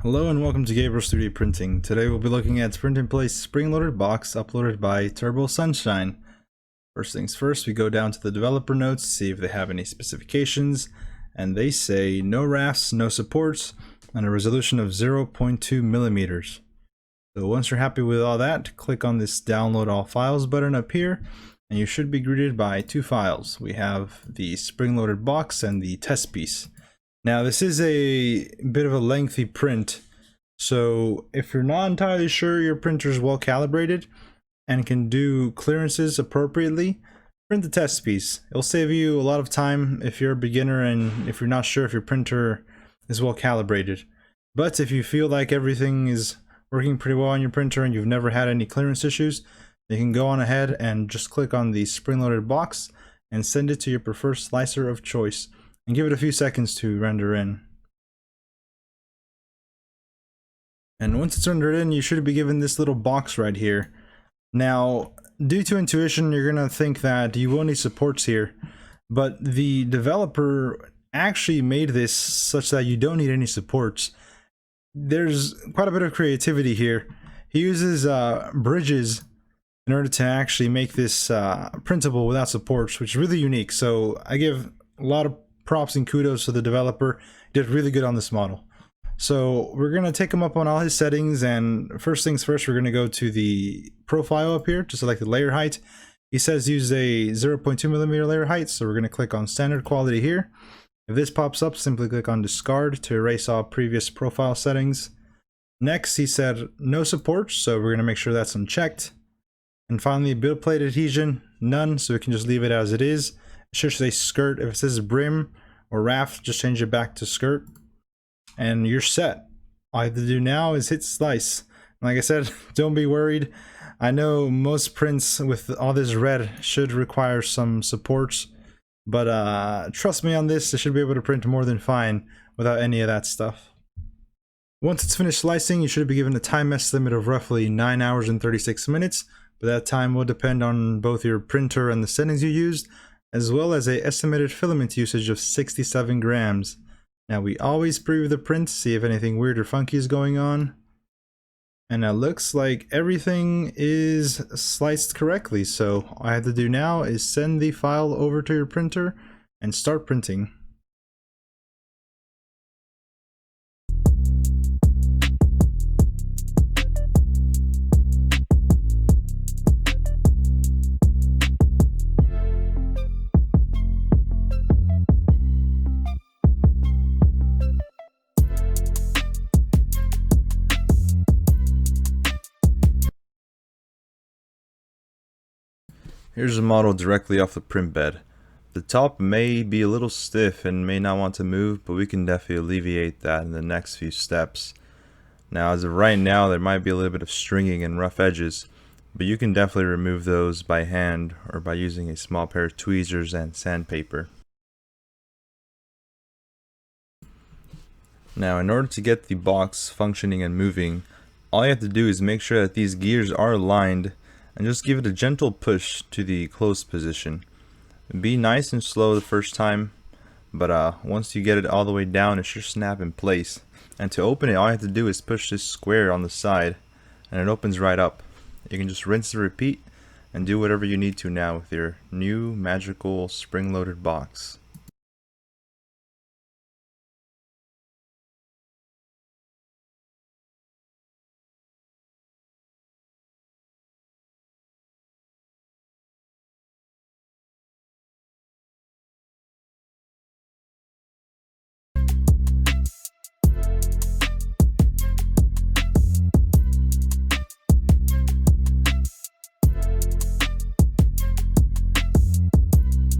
Hello and welcome to Gabriel's 3D Printing. Today we'll be looking at print-in-place spring-loaded box uploaded by Turbo Sunshine. First things first, we go down to the developer notes, see if they have any specifications, and they say no rafts, no supports, and a resolution of 0.2 millimeters. So once you're happy with all that, click on this download all files button up here, and you should be greeted by two files. We have the spring-loaded box and the test piece. Now this is a bit of a lengthy print, so if you're not entirely sure your printer is well calibrated and can do clearances appropriately, print the test piece. It'll save you a lot of time if you're a beginner and if you're not sure if your printer is well calibrated. But if you feel like everything is working pretty well on your printer and you've never had any clearance issues, you can go on ahead and just click on the spring-loaded box and send it to your preferred slicer of choice. And give it a few seconds to render in. And once it's rendered in, you should be given this little box right here. Now, due to intuition, you're gonna think that you will need supports here, but the developer actually made this such that you don't need any supports. There's quite a bit of creativity here. He uses bridges in order to actually make this printable without supports, which is really unique. So I give a lot of props and kudos to the developer. He did really good on this model. So we're going to take him up on all his settings, and first things first, we're going to go to the profile up here to select the layer height. He says use a 0.2 millimeter layer height, so we're going to click on standard quality here. If this pops up, simply click on discard to erase all previous profile settings. Next, he said no support, so we're going to make sure that's unchecked. And finally, build plate adhesion, none, so we can just leave it as it is. It should say skirt. If it says brim or raft, just change it back to skirt and you're set. All you have to do now is hit slice. Like I said, don't be worried. I know most prints with all this red should require some supports, but trust me on this, it should be able to print more than fine without any of that stuff. Once it's finished slicing, you should be given a time estimate of roughly 9 hours and 36 minutes, but that time will depend on both your printer and the settings you used, as well as a estimated filament usage of 67 grams. Now we always preview the print, see if anything weird or funky is going on. And it looks like everything is sliced correctly, so all I have to do now is send the file over to your printer and start printing. Here's a model directly off the print bed. The top may be a little stiff and may not want to move, but we can definitely alleviate that in the next few steps. Now, as of right now, there might be a little bit of stringing and rough edges, but you can definitely remove those by hand or by using a small pair of tweezers and sandpaper. Now, in order to get the box functioning and moving, all you have to do is make sure that these gears are aligned and just give it a gentle push to the closed position. Be nice and slow the first time, but once you get it all the way down, it should snap in place. And to open it, all you have to do is push this square on the side and it opens right up. You can just rinse and repeat and do whatever you need to now with your new magical spring-loaded box.